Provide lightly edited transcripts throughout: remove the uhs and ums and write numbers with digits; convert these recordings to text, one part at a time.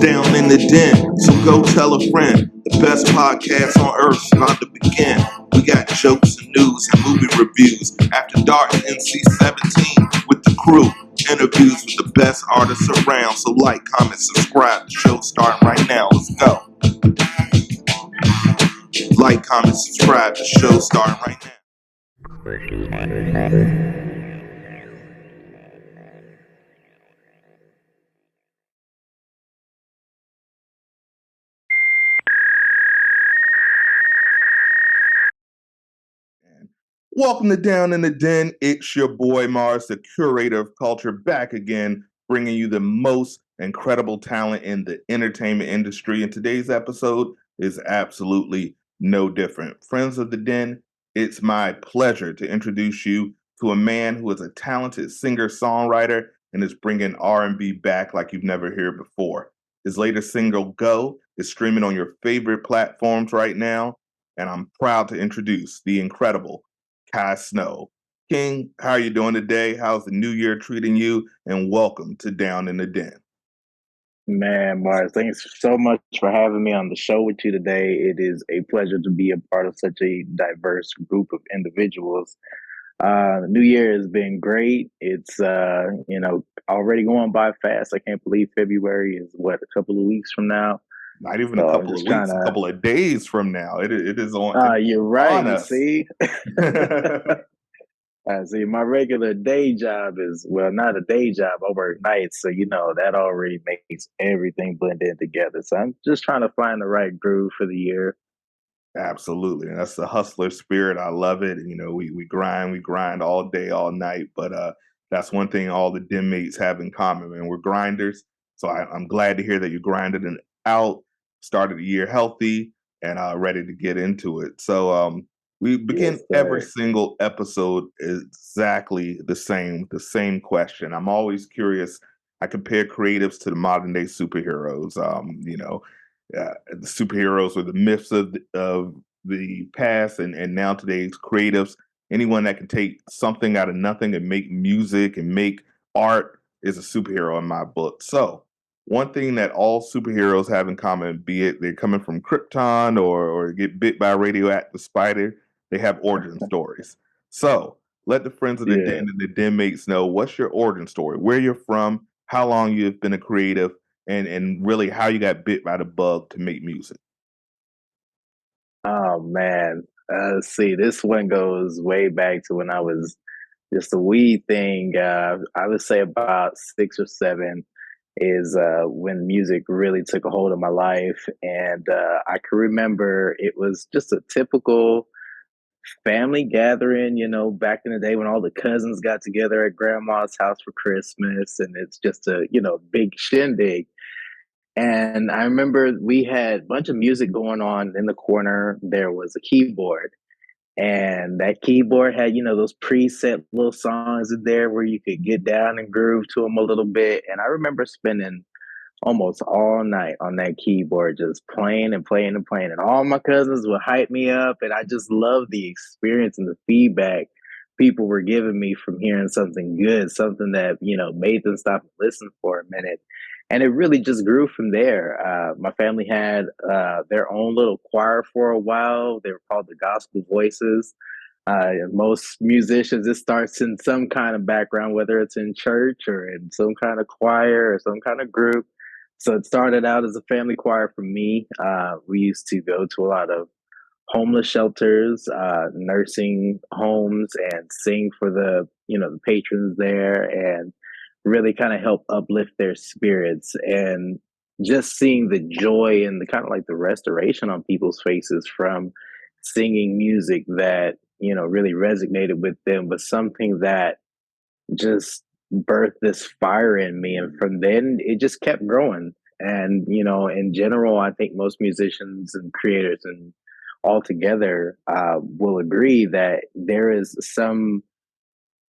Down in the Den, so go tell a friend. The best podcast on earth's about to begin. We got jokes and news and movie reviews. After Dark and NC-17 with the crew. Interviews with the best artists around. So like, comment, subscribe. The show's starting right now. Let's go. Like, comment, subscribe. The show's starting right now. Welcome to Down in the Den. It's your boy Marz, the curator of culture, back again, bringing you the most incredible talent in the entertainment industry. And today's episode is absolutely no different. Friends of the Den, it's my pleasure to introduce you to a man who is a talented singer-songwriter and is bringing R&B back like you've never heard before. His latest single, Go, is streaming on your favorite platforms right now, and I'm proud to introduce the incredible Kai Sno. King, how are you doing today? How's the new year treating you? And welcome to Down in the Den. Man, Marz, thanks so much for having me on the show with you today. It is a pleasure to be a part of such a diverse group of individuals. The new year has been great. It's already going by fast. I can't believe February is a couple of weeks from now. Not even a couple of weeks, a couple of days from now. It is on. You're right. On us. See, see, my regular day job is not a day job. I work nights, so that already makes everything blend in together. So I'm just trying to find the right groove for the year. Absolutely, and that's the hustler spirit. I love it. We grind all day, all night. But that's one thing all the den mates have in common, man. We're grinders. So I'm glad to hear that you grinded and out, started the year healthy, and ready to get into it. So we begin every single episode exactly the same question. I'm always curious. I compare creatives to the modern day superheroes. The superheroes were the myths of the past, and now today's creatives. Anyone that can take something out of nothing and make music and make art is a superhero in my book. So one thing that all superheroes have in common, be it they're coming from Krypton or get bit by a radioactive spider, they have origin stories. So let the friends of the Den and the Den mates know, what's your origin story, where you're from, how long you've been a creative, and really how you got bit by the bug to make music. Oh man, let's see. This one goes way back to when I was just a wee thing. I would say about 6 or 7 is when music really took a hold of my life, and I can remember it was just a typical family gathering. Back in the day when all the cousins got together at grandma's house for Christmas, and it's just a big shindig. And I remember we had a bunch of music going on in the corner. There was a keyboard, and that keyboard had, those preset little songs in there where you could get down and groove to them a little bit. And I remember spending almost all night on that keyboard, just playing and playing and playing. And all my cousins would hype me up. And I just loved the experience and the feedback people were giving me from hearing something good, something that, made them stop and listen for a minute. And it really just grew from there. My family had their own little choir for a while. They were called the Gospel Voices. Most musicians, it starts in some kind of background, whether it's in church or in some kind of choir or some kind of group. So it started out as a family choir for me. We used to go to a lot of homeless shelters, nursing homes, and sing for the patrons there, and really kind of help uplift their spirits. And just seeing the joy and the kind of like the restoration on people's faces from singing music that really resonated with them was something that just birthed this fire in me. And from then it just kept growing. And in general, I think most musicians and creators and all together will agree that there is some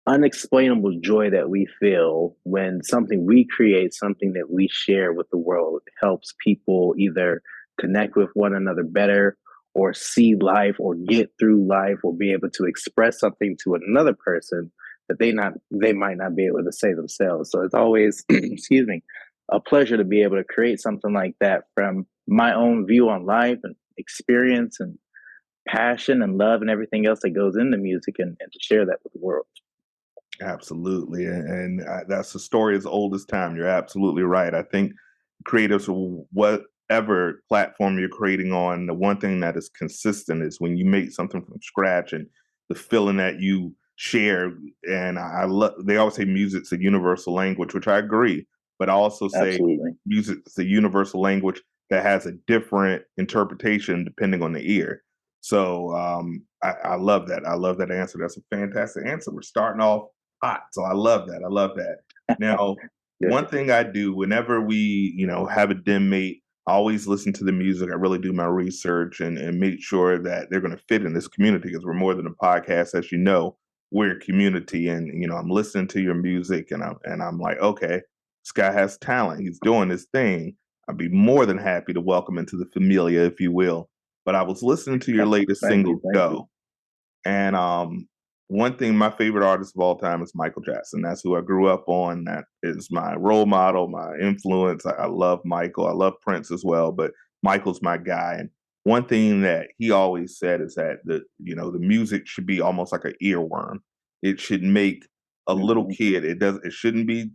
unexplainable joy that we feel when something we create, something that we share with the world, helps people either connect with one another better, or see life, or get through life, or be able to express something to another person that they might not be able to say themselves. So it's always excuse me, a pleasure to be able to create something like that from my own view on life and experience and passion and love and everything else that goes into music, and to share that with the world. Absolutely, that's a story as old as time. You're absolutely right. I think creatives, whatever platform you're creating on, the one thing that is consistent is when you make something from scratch and the feeling that you share. And I love. They always say music's a universal language, which I agree. But I also say Absolutely. music's a universal language that has a different interpretation depending on the ear. So I love that. I love that answer. That's a fantastic answer. We're starting off hot. So I love that. I love that. Now, Good. one thing I do whenever we, have a dim mate, I always listen to the music. I really do my research and make sure that they're going to fit in this community because we're more than a podcast, as you know. We're a community, and I'm listening to your music, and I'm like, okay, this guy has talent. He's doing his thing. I'd be more than happy to welcome into the familia, if you will. But I was listening to your latest Thank you. single, Thank you. "Go," and one thing, my favorite artist of all time is Michael Jackson. That's who I grew up on. That is my role model, my influence. I love Michael. I love Prince as well, but Michael's my guy. And one thing that he always said is that the music should be almost like an earworm. It should make a little Hmm. kid. It shouldn't be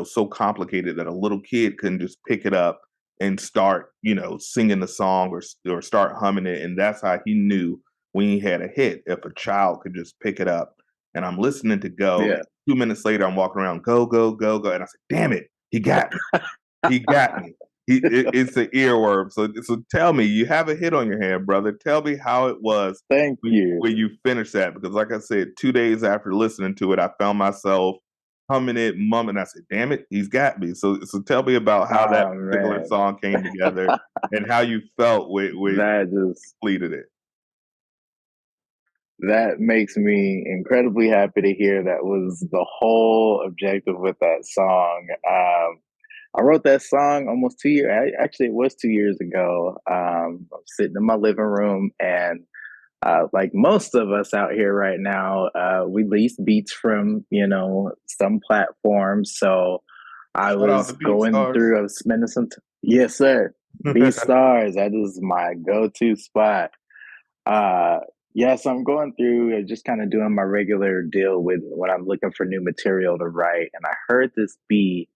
so complicated that a little kid can just pick it up and start, singing the song or start humming it. And that's how he knew when he had a hit, if a child could just pick it up. And I'm listening to Go. Yeah. And 2 minutes later, I'm walking around, go, go, go, go. And I said, damn it, he got me. He got me. It's an earworm. So tell me, you have a hit on your hand, brother. Tell me how it was Thank you. when you finished that. Because, like I said, 2 days after listening to it, I found myself humming it, mumming. I said, "Damn it, he's got me." So tell me about how that Oh particular man, song came together and how you felt when that just completed it. that makes me incredibly happy to hear that was the whole objective with that song. I wrote that song almost 2 years. Actually, it was 2 years ago. I'm sitting in my living room, and like most of us out here right now, we lease beats from some platforms. So I Shout out was to Beat going Stars. through. I was spending some. Yes, sir. B stars. That is my go-to spot. Uh, yes, I'm going through just kind of doing my regular deal with when I'm looking for new material to write, and I heard this beat,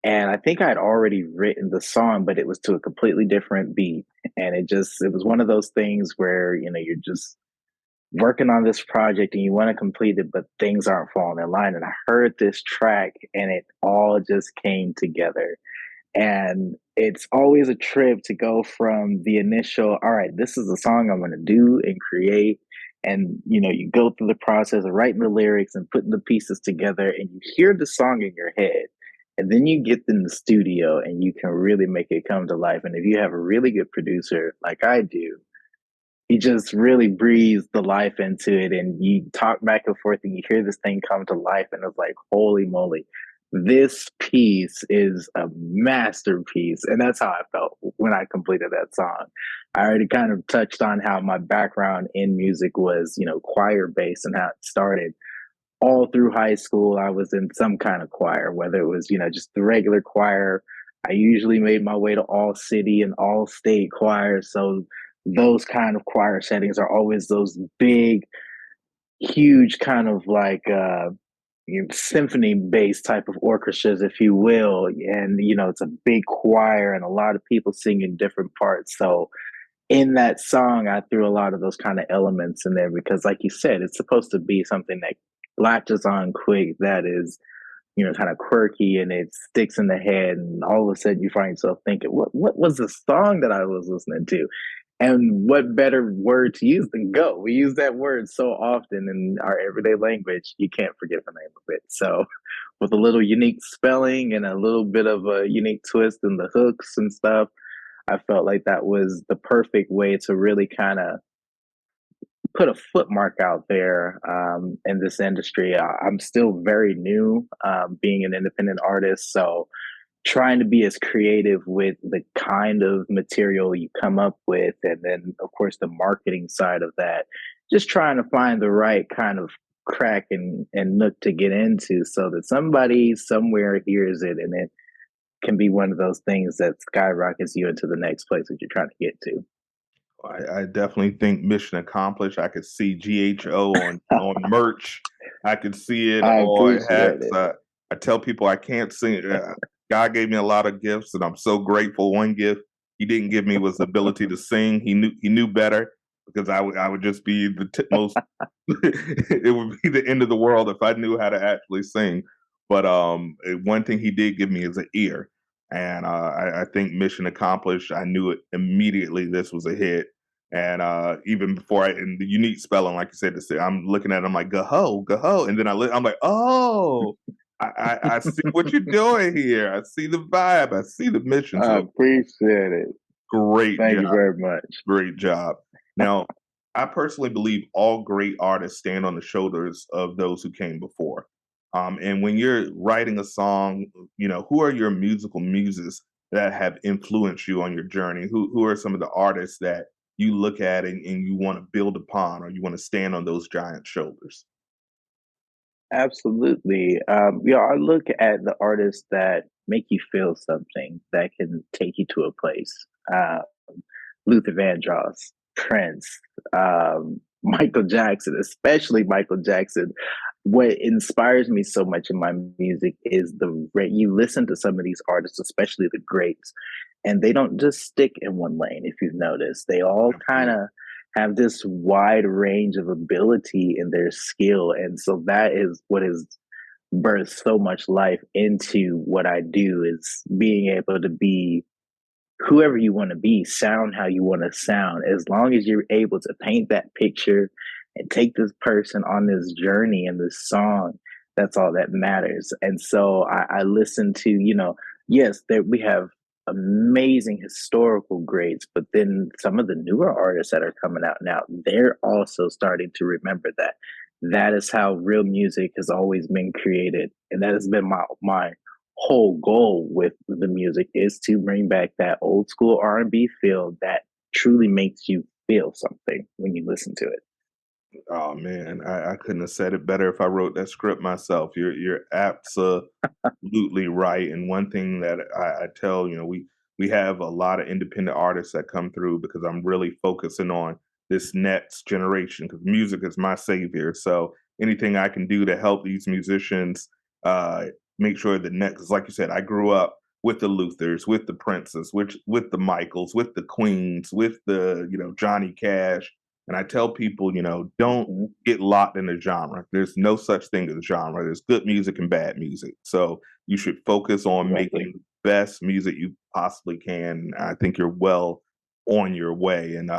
and I think I'd already written the song, but it was to a completely different beat, and it was one of those things where you're just working on this project and you want to complete it, but things aren't falling in line. And I heard this track, and it all just came together. And it's always a trip to go from the initial, all right, this is the song I'm going to do and create. And, you go through the process of writing the lyrics and putting the pieces together, and you hear the song in your head. And then you get in the studio and you can really make it come to life. And if you have a really good producer like I do, he just really breathes the life into it, and you talk back and forth and you hear this thing come to life, and it's like, holy moly, this piece is a masterpiece. And that's how I felt when I completed that song. I already kind of touched on how my background in music was, choir based, and how it started all through high school. I was in some kind of choir, whether it was, just the regular choir. I usually made my way to all city and all state choirs. So those kind of choir settings are always those big, huge kind of like symphony based type of orchestras, if you will. And, it's a big choir and a lot of people singing different parts. So in that song, I threw a lot of those kind of elements in there because, like you said, it's supposed to be something that latches on quick, that is, kind of quirky, and it sticks in the head. And all of a sudden, you find yourself thinking, what was the song that I was listening to? And what better word to use than go? We use that word so often in our everyday language, you can't forget the name of it. So, with a little unique spelling and a little bit of a unique twist in the hooks and stuff, I felt like that was the perfect way to really kind of put a footmark out there in this industry. I'm still very new, being an independent artist, so trying to be as creative with the kind of material you come up with, and then of course the marketing side of that. Just trying to find the right kind of crack and nook to get into, so that somebody somewhere hears it and it can be one of those things that skyrockets you into the next place that you're trying to get to. I definitely think mission accomplished. I could see GHO on merch. I could see it I on appreciate hats. it. I tell people I can't sing. God gave me a lot of gifts, and I'm so grateful. One gift He didn't give me was the ability to sing. He knew better because I would just be the most. It would be the end of the world if I knew how to actually sing. But one thing He did give me is an ear, and I think mission accomplished. I knew it immediately. This was a hit, and even before and the unique spelling, like you said, to say, I'm looking at it, I'm like, gaho, gaho. And then I'm like, oh, I see what you're doing here. I see the vibe. I see the mission. I So appreciate it. great Thank job. you very much. Great job. Now, I personally believe all great artists stand on the shoulders of those who came before. And when you're writing a song, who are your musical muses that have influenced you on your journey? Who are some of the artists that you look at and you want to build upon, or you want to stand on those giant shoulders? Absolutely. I look at the artists that make you feel something that can take you to a place. Uh, Luther Vandross, Prince, Michael Jackson, especially Michael Jackson. What inspires me so much in my music is you listen to some of these artists, especially the greats, and they don't just stick in one lane. If you've noticed, they all kind Absolutely. of have this wide range of ability in their skill, and so that is what has birthed so much life into what I do, is being able to be whoever you want to be, sound how you want to sound, as long as you're able to paint that picture and take this person on this journey and this song. That's all that matters. And so I listen to, yes, there we have amazing historical greats, but then some of the newer artists that are coming out now, they're also starting to remember that. That is how real music has always been created. And that has been my whole goal with the music, is to bring back that old school R&B feel that truly makes you feel something when you listen to it. Oh man, I couldn't have said it better if I wrote that script myself. You're absolutely right. And one thing that I tell, we have a lot of independent artists that come through because I'm really focusing on this next generation because music is my savior. So anything I can do to help these musicians uh, make sure the next, 'cause like you said, I grew up with the Luthers, with the Princes, with the Michaels, with the Queens, with the Johnny Cash, and I tell people, don't Mhm. get locked in a genre. There's no such thing as genre. There's good music and bad music. So you should focus on Exactly. making the best music you possibly can. I think you're well on your way. And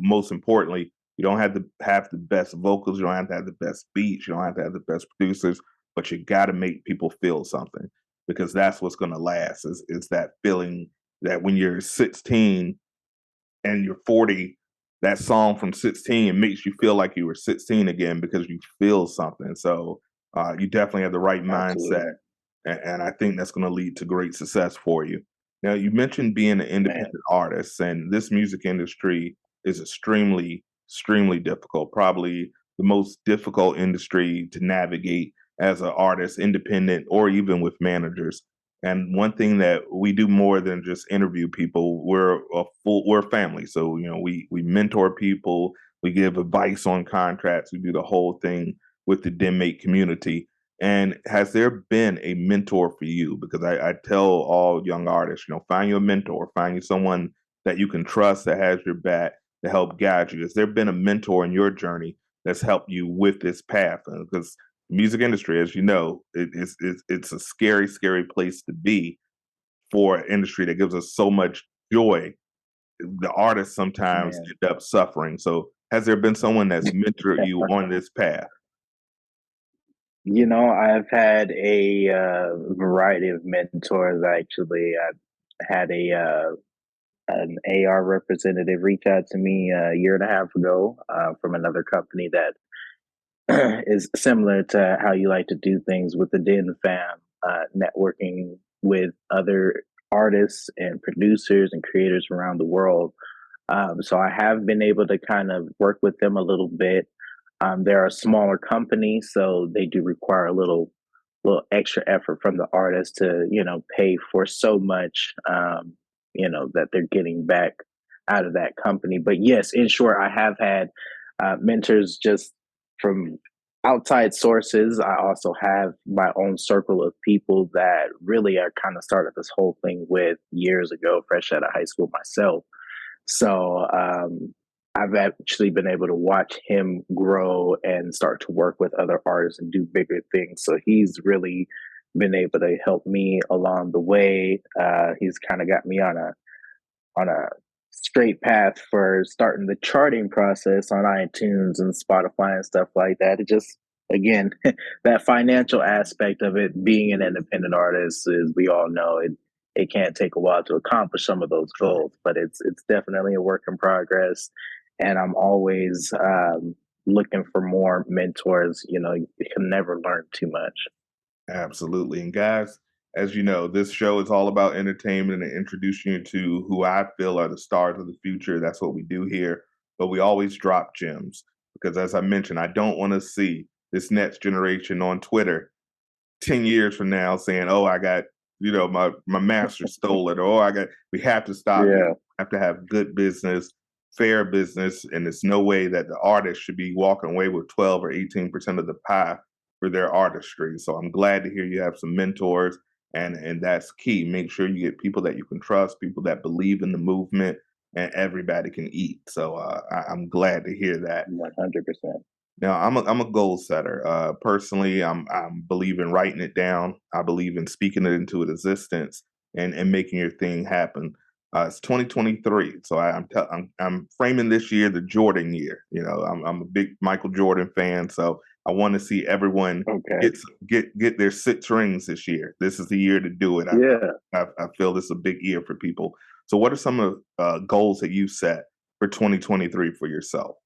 most importantly, you don't have to have the best vocals. You don't have to have the best beats. You don't have to have the best producers. But you got to make people feel something because that's what's going to last. Is that feeling that when you're 16 and you're 40, that song from 16 makes you feel like you were 16 again because you feel something. So you definitely have the right mindset. Absolutely. And I think that's going to lead to great success for you. Now, you mentioned being an Man. independent artist, and this music industry is extremely, extremely difficult, probably the most difficult industry to navigate as an artist, independent, or even with managers. And one thing that we do more than just interview people, we're a family. So we mentor people, we give advice on contracts, we do the whole thing with the DMate community. And has there been a mentor for you? Because I tell all young artists, find you a mentor, find you someone that you can trust that has your back to help guide you. Has there been a mentor in your journey that's helped you with this path? Because music industry, as you know, it's a scary, scary place to be for an industry that gives us so much joy. The artists sometimes Man. end up suffering. So, has there been someone that's mentored you on this path? I've had a variety of mentors. Actually, I had an AR representative reach out to me a year and a half ago from another company that is similar to how you like to do things with the D.E.N fam, networking with other artists and producers and creators around the world. So I have been able to kind of work with them a little bit. They're a smaller company, so they do require a little little extra effort from the artist to, pay for so much, that they're getting back out of that company. But yes, in short, I have had mentors just from outside sources. I also have my own circle of people that really I kind of started this whole thing with years ago, fresh out of high school myself. So I've actually been able to watch him grow and start to work with other artists and do bigger things. So he's really been able to help me along the way. He's kind of got me on a straight path for starting the charting process on iTunes and Spotify and stuff like that. It just again that financial aspect of it being an independent artist is we all know it can't take a while to accomplish some of those Sure. goals, but it's definitely a work in progress. And I'm always looking for more mentors. You can never learn too much. Absolutely. And guys, as you know, this show is all about entertainment and introducing you to who I feel are the stars of the future. That's what we do here. But we always drop gems because, as I mentioned, I don't want to see this next generation on Twitter 10 years from now saying, "Oh, I got, my master stole it," or "Oh, I got." We have to stop here. Yeah, We have to have good business, fair business, and there's no way that the artist should be walking away with 12 or 18% of the pie for their artistry. So I'm glad to hear you have some mentors, and that's key. Make sure you get people that you can trust, people that believe in the movement, and everybody can eat. So I'm glad to hear that. 100%. Now, I'm a goal setter. Personally, I'm believe in writing it down. I believe in speaking it into existence and making your thing happen. It's 2023, so I'm framing this year the Jordan year. I'm a big Michael Jordan fan, so I want to see everyone Okay. get their 6 rings this year. This is the year to do it. Yeah. I feel this is a big year for people. So, what are some of goals that you set for 2023 for yourself?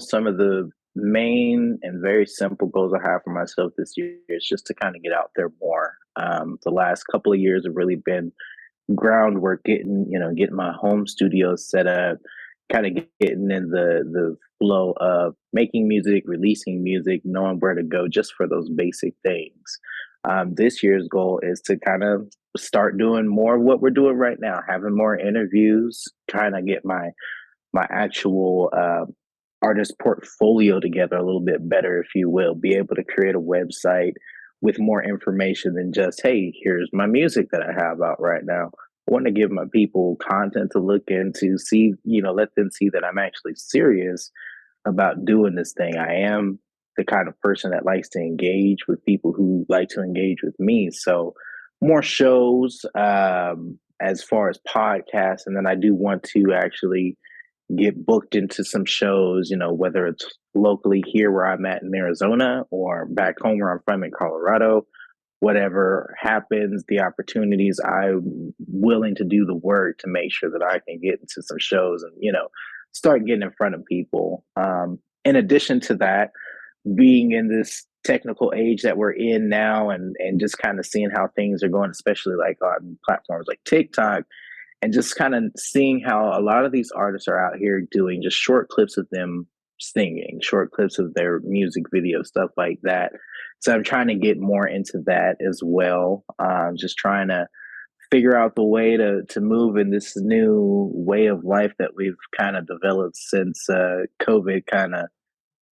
Some of the main and very simple goals I have for myself this year is just to kind of get out there more. The last couple of years have really been groundwork, getting my home studio set up, kind of getting in the flow of making music, releasing music, knowing where to go just for those basic things. This year's goal is to kind of start doing more of what we're doing right now, having more interviews, kind of get my actual artist portfolio together a little bit better, if you will, be able to create a website with more information than just, hey, here's my music that I have out right now. I want to give my people content to look into, see, let them see that I'm actually serious about doing this thing. I am the kind of person that likes to engage with people who like to engage with me. So more shows as far as podcasts. And then I do want to actually get booked into some shows, whether it's locally here where I'm at in Arizona or back home where I'm from in Colorado. Whatever happens, the opportunities, I'm willing to do the work to make sure that I can get into some shows and, start getting in front of people. In addition to that, being in this technical age that we're in now and just kind of seeing how things are going, especially like on platforms like TikTok, and just kind of seeing how a lot of these artists are out here doing just short clips of them singing, short clips of their music video, stuff like that. So I'm trying to get more into that as well. Just trying to figure out the way to move in this new way of life that we've kind of developed since COVID kind of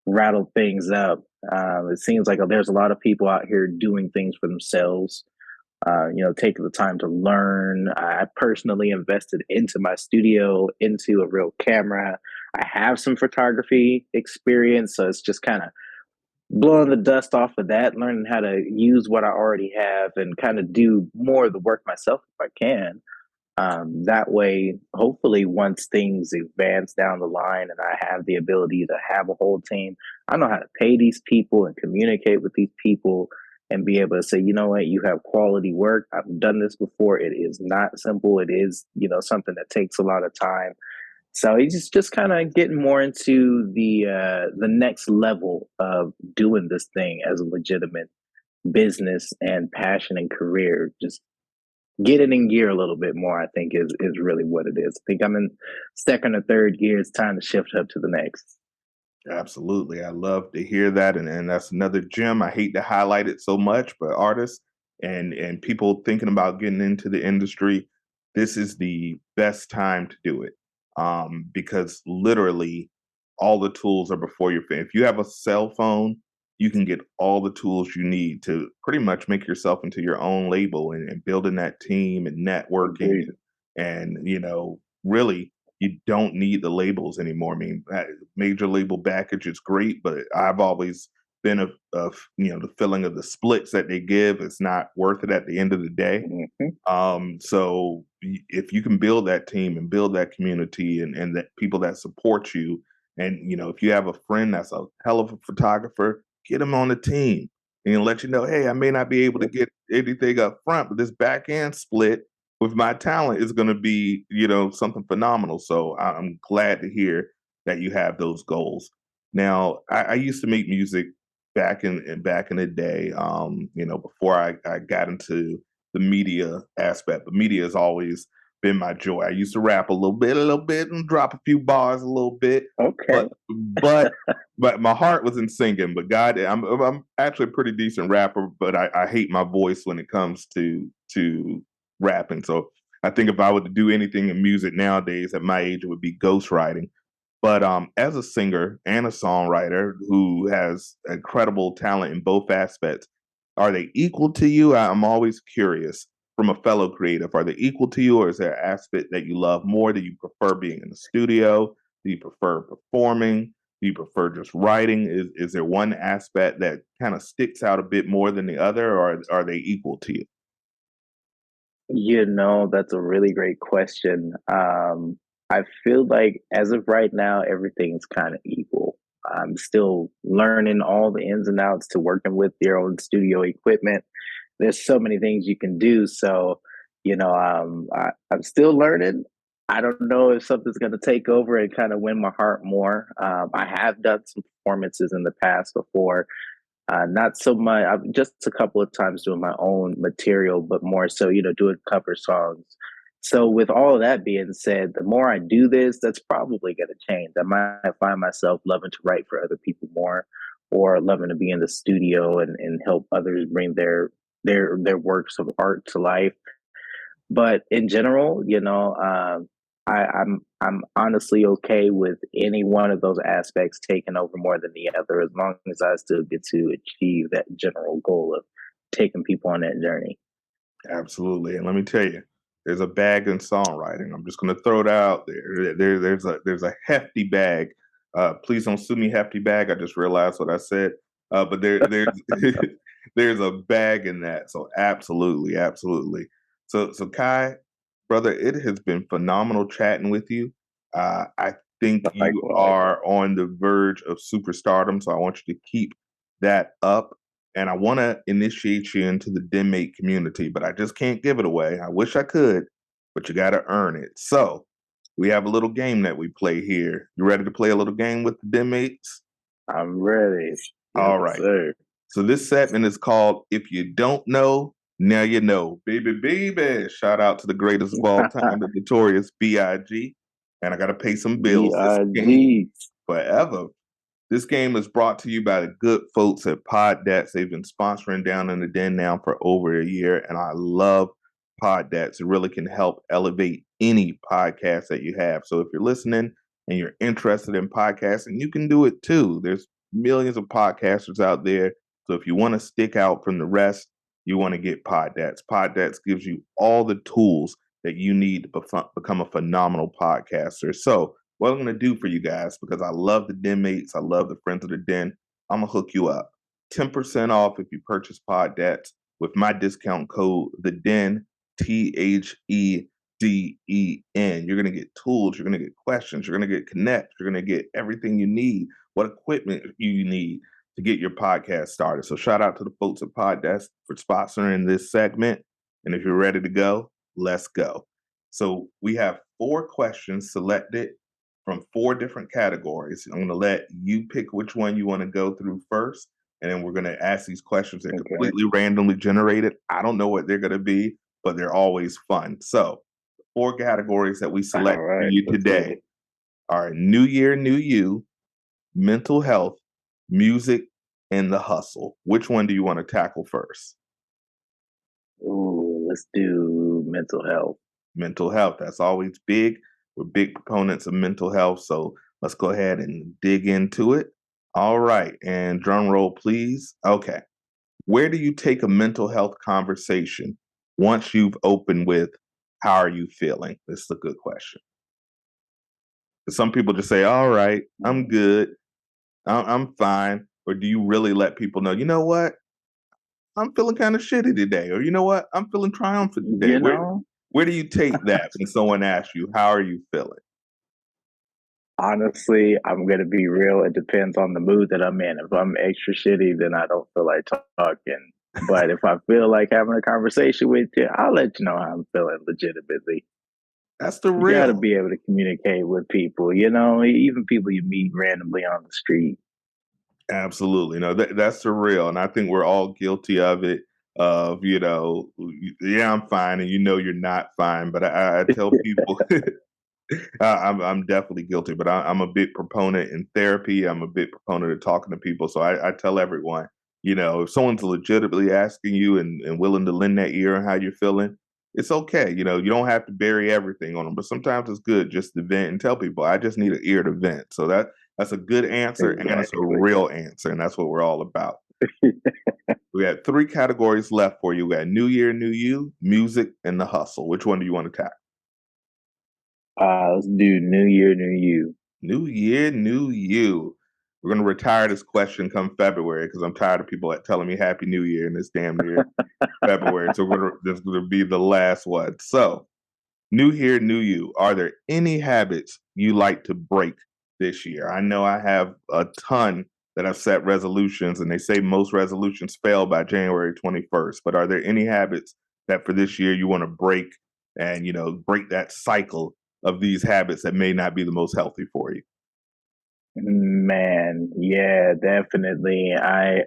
rattled things up. It seems like there's a lot of people out here doing things for themselves, taking the time to learn. I personally invested into my studio, into a real camera. I have some photography experience, so it's just kind of blowing the dust off of that, learning how to use what I already have and kind of do more of the work myself if I can. That way, hopefully, once things advance down the line and I have the ability to have a whole team, I know how to pay these people and communicate with these people and be able to say, you know what, you have quality work. I've done this before. It is not simple. It is, something that takes a lot of time. So he's just kind of getting more into the next level of doing this thing as a legitimate business and passion and career. Just get it in gear a little bit more, I think is really what it is. I think I'm in second or third gear. It's time to shift up to the next. Absolutely. I love to hear that. And that's another gem. I hate to highlight it so much, but artists and people thinking about getting into the industry, this is the best time to do it. Because literally all the tools are before your face. If you have a cell phone, you can get all the tools you need to pretty much make yourself into your own label and building that team and networking Agreed. and really you don't need the labels anymore. I mean, major label package is great, but I've always been of the feeling of the splits that they give is not worth it at the end of the day. Hmm. So if you can build that team and build that community and that people that support you, and if you have a friend that's a hell of a photographer, get them on the team and let you know, hey, I may not be able to Yep. get anything up front, but this back end split with my talent is going to be, something phenomenal. So I'm glad to hear that you have those goals. Now, I used to make music back in the day. Before I got into the media aspect. But media has always been my joy. I used to rap a little bit, and drop a few bars a little bit, but Okay. but but my heart was in singing. But God, I'm actually a pretty decent rapper, but I hate my voice when it comes to rapping. So I think if I were to do anything in music nowadays at my age, it would be ghostwriting. But as a singer and a songwriter who has incredible talent in both aspects, are they equal to you? I'm always curious from a fellow creative. Are they equal to you, or is there an aspect that you love more? Do you prefer being in the studio? Do you prefer performing? Do you prefer just writing? Is there one aspect that kind of sticks out a bit more than the other, or are they equal to you? That's a really great question. I feel like as of right now, everything's kind of equal. I'm still learning all the ins and outs to working with your own studio equipment. There's so many things you can do. So, I'm still learning. I don't know if something's going to take over and kind of win my heart more. I have done some performances in the past before, not so much. I've just a couple of times doing my own material, but more so, doing cover songs. So, with all of that being said, the more I do this, that's probably going to change. I might find myself loving to write for other people more, or loving to be in the studio and help others bring their works of art to life. But in general, I'm honestly okay with any one of those aspects taking over more than the other, as long as I still get to achieve that general goal of taking people on that journey. Absolutely, and let me tell you, there's a bag in songwriting. I'm just gonna throw it out there. There's a hefty bag. Please don't sue me, hefty bag. I just realized what I said. But there's there's a bag in that. So absolutely, absolutely. So Kai, brother, it has been phenomenal chatting with you. I think you Likewise. are on the verge of superstardom, so I want you to keep that up and I want to initiate you into the DMate community, but I just can't give it away. I wish I could, but you got to earn it. So we have a little game that we play here. You ready to play a little game with the DMates? I'm ready. Yes, All right. sir. So this segment is called "If You Don't Know, Now You Know." Baby, baby. Shout out to the greatest of all time, the notorious B.I.G. And I got to pay some bills. This game BIG. forever. This game is brought to you by the good folks at Poddats. They've been sponsoring Down in the Den now for over a year, and I love Poddats. It really can help elevate any podcast that you have. So if you're listening and you're interested in podcasting, you can do it too. There's millions of podcasters out there. So if you want to stick out from the rest, you want to get Poddats. Poddats gives you all the tools that you need to become a phenomenal podcaster. So what I'm going to do for you guys, because I love the den mates, I love the friends of the den, I'm going to hook you up. 10% off if you purchase Pod Debts with my discount code, the den, THEDEN. You're going to get tools, you're going to get questions, you're going to get connect, you're going to get everything you need, what equipment you need to get your podcast started. So shout out to the folks at Pod Desk for sponsoring this segment. And if you're ready to go, let's go. So we have 4 questions selected from 4 different categories. I'm going to let you pick which one you want to go through first. And then we're going to ask these questions. They're Okay. completely randomly generated. I don't know what they're going to be, but they're always fun. So, 4 categories that we All select for right. you Let's get today it. are New Year, New You, mental health, music, and the hustle. Which one do you want to tackle first? Ooh, let's do mental health. Mental health. That's always big. We're big proponents of mental health. So let's go ahead and dig into it. All right. And drum roll, please. Okay. Where do you take a mental health conversation once you've opened with, how are you feeling? This is a good question. 'Cause some people just say, all right, I'm good. I'm fine. Or do you really let people know, you know what? I'm feeling kind of shitty today. Or you know what? I'm feeling triumphant today. You know, Where do you take that when someone asks you, how are you feeling? honestly, I'm gonna be real. It depends on the mood that I'm in. If I'm extra shitty, then I don't feel like talking. But if I feel like having a conversation with you, I'll let you know how I'm feeling legitimately. That's the You got to real. be able to communicate with people, even people you meet randomly on the street. Absolutely. No, that's the real. And I think we're all guilty of it. Of, yeah, I'm fine. And you're not fine. But I tell people, I'm definitely guilty, but I'm a big proponent in therapy. I'm a big proponent of talking to people. So I tell everyone, if someone's legitimately asking you and willing to lend that ear on how you're feeling, it's okay. You don't have to bury everything on them, but sometimes it's good just to vent and tell people, I just need an ear to vent. So that's a good answer and it's a Exactly. real answer. And that's what we're all about. We got three categories left for you. We got New Year, New You, music, and the hustle. Which one do you want to tackle? Let's do New Year, New You. New year, new you. We're gonna retire this question come February because I'm tired of people telling me Happy New Year in this damn near February. So this is gonna be the last one. So, new year, new you. Are there any habits you like to break this year? I know I have a ton that I've set resolutions, and they say most resolutions fail by January 21st. But are there any habits that for this year you want to break and break that cycle of these habits that may not be the most healthy for you? Man, yeah, definitely. I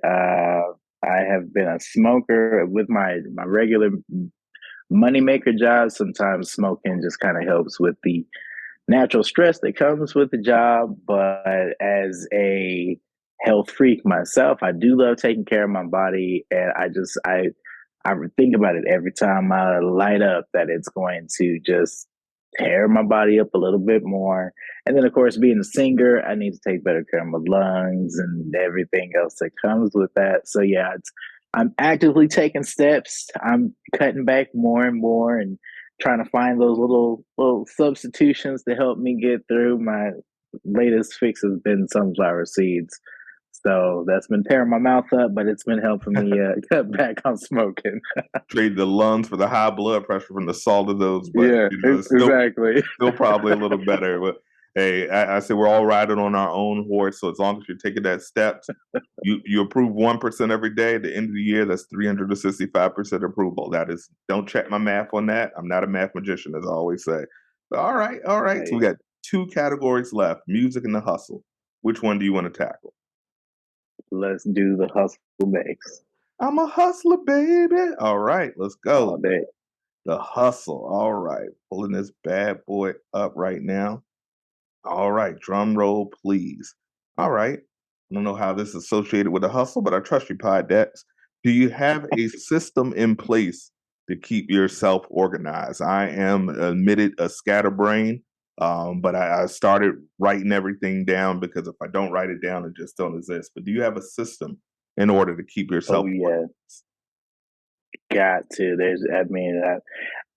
have been a smoker with my regular moneymaker job. Sometimes smoking just kind of helps with the natural stress that comes with the job. But as a health freak myself, I do love taking care of my body, and I think about it every time I light up that it's going to just tear my body up a little bit more. And then, of course, being a singer, I need to take better care of my lungs and everything else that comes with that. So, yeah, I'm actively taking steps. I'm cutting back more and more and trying to find those little substitutions to help me get through. My latest fix has been sunflower seeds. So that's been tearing my mouth up, but it's been helping me cut back on smoking. Trade the lungs for the high blood pressure from the salt of those, but Yeah, it's exactly. still probably a little better. But hey, I say we're all riding on our own horse. So as long as you're taking that steps, you approve 1% every day. At the end of the year, that's 365% approval. That is, don't check my math on that. I'm not a math magician, as I always say. But all right, all right. So we Hey, got two categories left: music and the hustle. Which one do you want to tackle? let's do the hustle next I'm a hustler, baby. All right, let's all go. day. The hustle. All right. Pulling this bad boy up right now. All right. Drum roll, please. All right. I don't know how this is associated with the hustle, but I trust you, Pod Dex. Do you have a system in place to keep yourself organized? I am admitted a scatterbrain, but I started writing everything down because if I don't write it down, it just don't exist. But do you have a system in order to keep Oh yourself yeah, got to.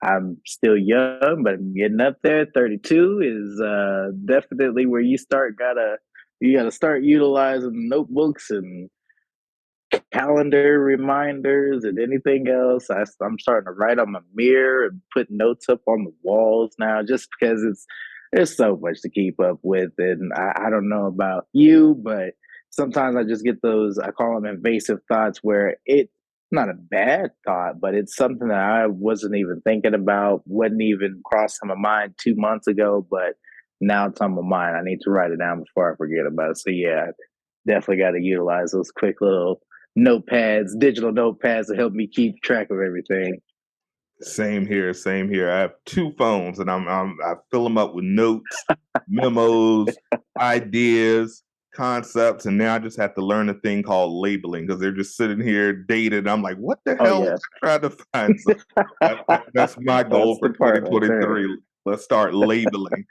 I'm still young, but I'm getting up there. 32 is definitely where you gotta start utilizing notebooks and calendar reminders and anything else. I'm starting to write on my mirror and put notes up on the walls now, just because there's so much to keep up with, and I don't know about you, but sometimes I just get those, I call them invasive thoughts, where it's not a bad thought, but it's something that I wasn't even thinking about, wasn't even crossing my mind 2 months ago, but now it's on my mind. I need to write it down before I forget about it. So yeah, definitely got to utilize those quick little digital notepads to help me keep track of everything. Same here, same here. I have 2 phones and I fill them up with notes, memos, ideas, concepts, and now I just have to learn a thing called labeling because they're just sitting here dating. I'm like, what the Oh hell was yeah. I trying to find? So that's my goal That's for the part right there. 2023. Let's start labeling.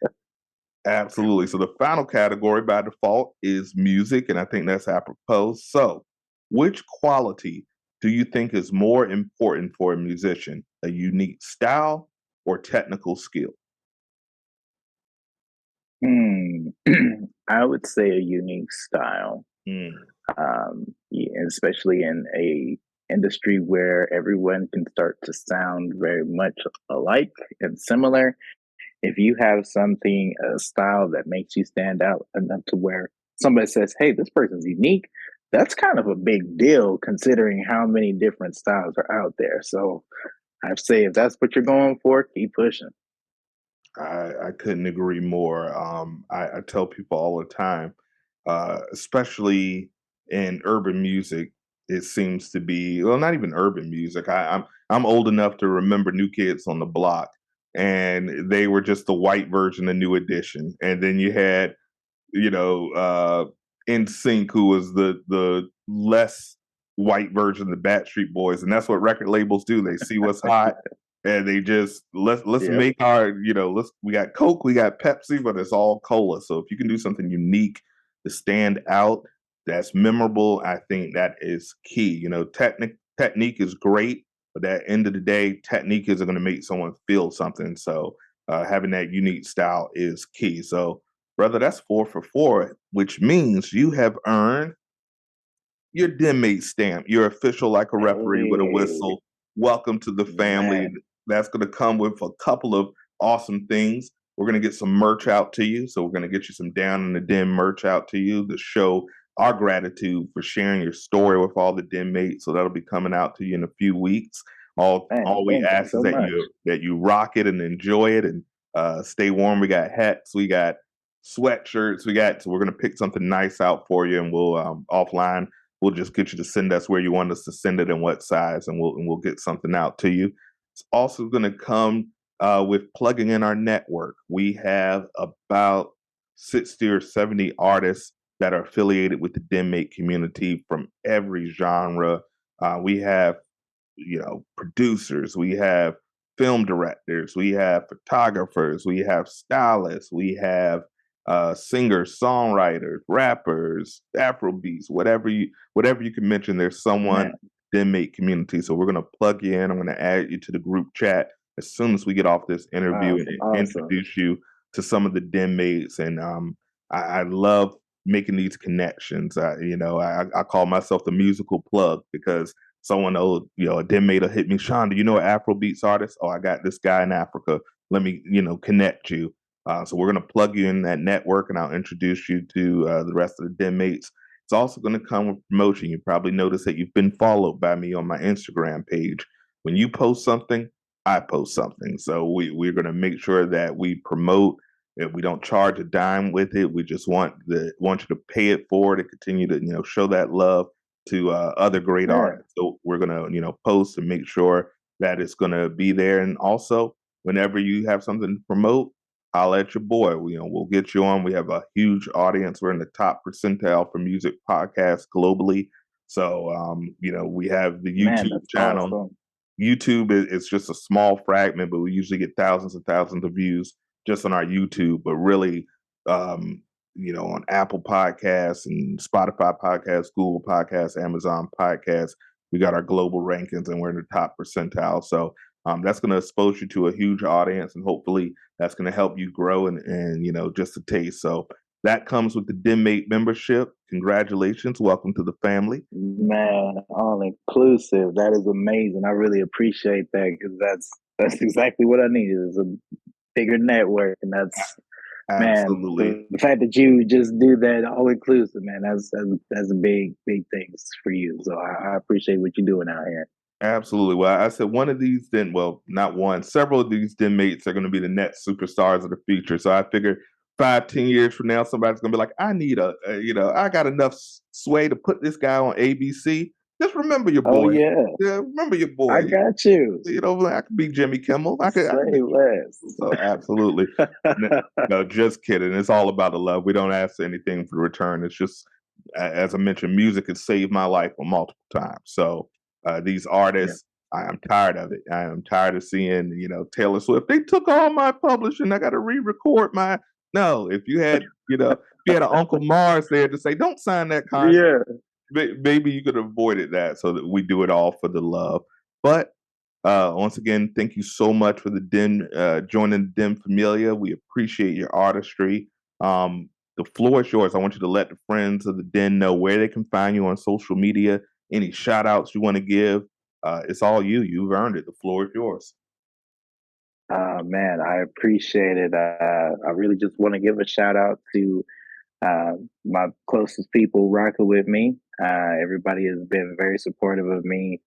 Absolutely. So the final category by default is music, and I think that's apropos. So, which quality do you think is more important for a musician? A unique style or technical skill? Hmm. I would say a unique style, Mm, yeah, especially in a industry where everyone can start to sound very much alike and similar. If you have something, a style that makes you stand out enough to where somebody says, "Hey, this person's unique," that's kind of a big deal considering how many different styles are out there. So I'd say if that's what you're going for, keep pushing. I couldn't agree more. I tell people all the time, especially in urban music, it seems to be well, not even urban music. I'm old enough to remember New Kids on the Block, and they were just the white version of New Edition, and then you had In Sync, who was the less white version of the Backstreet Boys, and that's what record labels do. They see what's hot, and they just let's Yep. make our let's we got Coke, we got Pepsi, but it's all cola. So if you can do something unique to stand out, that's memorable. I think that is key. Technique is great, but at the end of the day, technique isn't going to make someone feel something. So having that unique style is key. So brother, that's 4 for 4, which means you have earned your den mate stamp. You're official like a referee with a Hey, whistle. Welcome to the family. man, That's going to come with a couple of awesome things. We're going to get some merch out to you. So we're going to get you some Down in the Den merch out to you to show our gratitude for sharing your story with all the den mates. So that'll be coming out to you in a few weeks. man, All we thank you ask is so that much. you rock it and enjoy it and stay warm. We got hats, we got sweatshirts, so we're gonna pick something nice out for you, and we'll offline we'll just get you to send us where you want us to send it and what size, and we'll get something out to you. It's also going to come with plugging in our network. We have about 60 or 70 artists that are affiliated with the DenMate community from every genre. We have producers, we have film directors, we have photographers, we have stylists, we have singers, songwriters, rappers, Afrobeats, whatever you can mention. There's someone Man, then make community. So we're gonna plug you in. I'm gonna add you to the group chat as soon as we get off this interview and awesome, awesome. introduce you to some of the den mates. And I love making these connections. I call myself the musical plug because someone a den mate will hit me, Sean, do you know an Afrobeats artist? Oh, I got this guy in Africa. Let me, connect you. So we're going to plug you in that network, and I'll introduce you to the rest of the den mates. It's also going to come with promotion. You probably noticed that you've been followed by me on my Instagram page. When you post something, I post something. So we're going to make sure that we promote. If we don't charge a dime with it, we just want you to pay it forward and continue to show that love to other great Yeah, artists. So we're gonna post and make sure that it's gonna be there. And also, whenever you have something to promote, I'll at your boy. We'll get you on. We have a huge audience. We're in the top percentile for music podcasts globally. So we have the man, YouTube that's channel. awesome. YouTube is just a small fragment, but we usually get thousands and thousands of views just on our YouTube. But really, on Apple Podcasts and Spotify Podcasts, Google Podcasts, Amazon Podcasts, we got our global rankings and we're in the top percentile. So that's going to expose you to a huge audience, and hopefully that's going to help you grow and just a taste. So that comes with the DenMate membership. Congratulations, welcome to the family. Man, all inclusive. That is amazing. I really appreciate that because that's exactly what I needed is a bigger network, and that's man. Absolutely. The fact that you just do that all inclusive, man, that's a big things for you. So I appreciate what you're doing out here. Absolutely. Well, I said one of these not one, several of these den mates are going to be the next superstars of the future. So I figure 5, 10 years from now, somebody's going to be like, I need I got enough sway to put this guy on ABC. Just remember your Oh boy. yeah, Yeah, remember your I boy. got you. You know, I could be Jimmy Kimmel. I could Say be less. so absolutely. No, just kidding. It's all about the love. We don't ask anything for return. It's just, as I mentioned, music has saved my life on multiple times. So these Yeah. artists, I am tired of it. I am tired of seeing, Taylor Swift. They took all my publishing. I got to re-record my. No, if you had, if you had an Uncle Marz there to say, don't sign that contract, Yeah. maybe you could have avoided that so that we do it all for the love. But once again, thank you so much for the Den joining the Den Familia. We appreciate your artistry. The floor is yours. I want you to let the friends of the Den know where they can find you on social media. Any shout outs you want to give. It's all you. You've earned it. The floor is yours. Man, I appreciate it. I really just want to give a shout out to uh, my closest people rocking with me. Everybody has been very supportive of me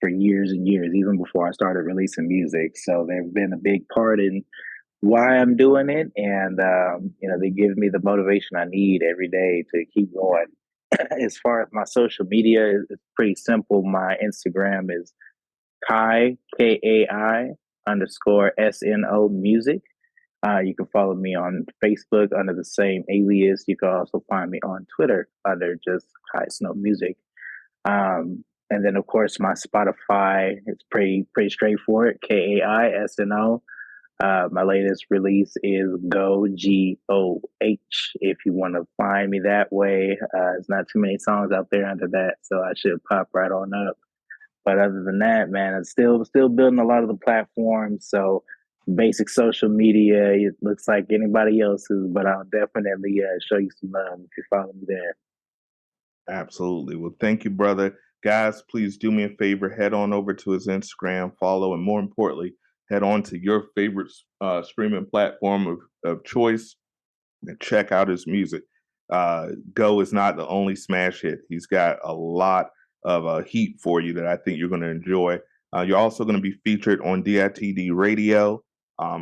for years and years, even before I started releasing music. So they've been a big part in why I'm doing it, and they give me the motivation I need every day to keep going. As far as my social media, it's pretty simple. My Instagram is Kai underscore SNO music. You can follow me on Facebook under the same alias. You can also find me on Twitter under just Kai Sno music. And then of course my Spotify is pretty straightforward. KAISNO. My latest release is GOH. If you want to find me that way, there's not too many songs out there under that, so I should pop right on up. But other than that, man, I'm still building a lot of the platforms. So basic social media, it looks like anybody else's, but I'll definitely show you some love if you follow me there. Absolutely. Well, thank you, brother. Guys, please do me a favor. Head on over to his Instagram, follow, and more importantly, head on to your favorite streaming platform of choice and check out his music. Go is not the only smash hit. He's got a lot of heat for you that I think you're going to enjoy. You're also going to be featured on DITD Radio.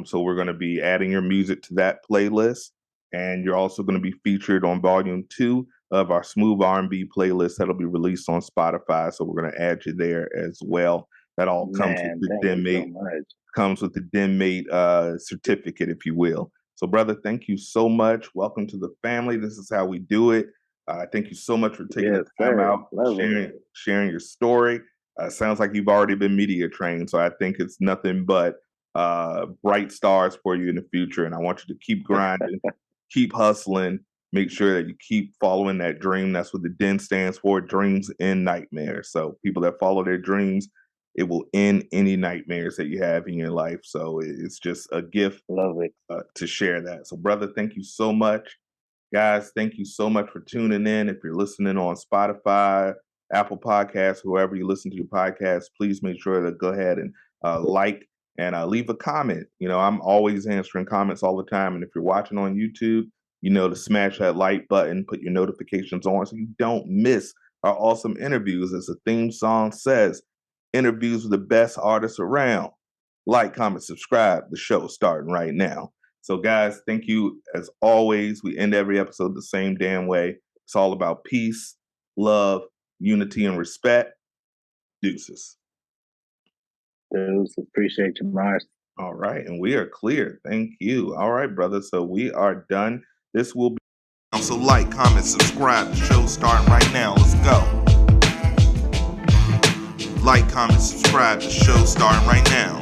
So we're going to be adding your music to that playlist. And you're also going to be featured on Volume 2 of our Smooth R&B playlist that'll be released on Spotify. So we're going to add you there as well. That all comes with Man, the thank you so DenMate much. certificate, if you will. So, brother, thank you so much. Welcome to the family. This is how we do it. Thank you so much for taking the Yes, time sir. out, Love it. sharing your story. Sounds like you've already been media trained, so I think it's nothing but bright stars for you in the future. And I want you to keep grinding, keep hustling, make sure that you keep following that dream. That's what the DEN stands for: dreams and nightmares. So, people that follow their dreams, it will end any nightmares that you have in your life. So it's just a gift Love it. to share that. So, brother, thank you so much. Guys, thank you so much for tuning in. If you're listening on Spotify, Apple Podcasts, whoever you listen to your podcast, please make sure to go ahead and like and leave a comment. I'm always answering comments all the time. And if you're watching on YouTube, to smash that like button, put your notifications on so you don't miss our awesome interviews. As the theme song says, interviews with the best artists around. Like, comment, subscribe. The show is starting right now. So, guys, thank you as always. We end every episode the same damn way. It's all about peace, love, unity, and respect. Deuces. Dudes, appreciate you, Marz. All right. And we are clear. Thank you. All right, brother. So we are done. This will be. So, like, comment, subscribe. The show's starting right now. Let's go. Like, comment, subscribe. The show's starting right now.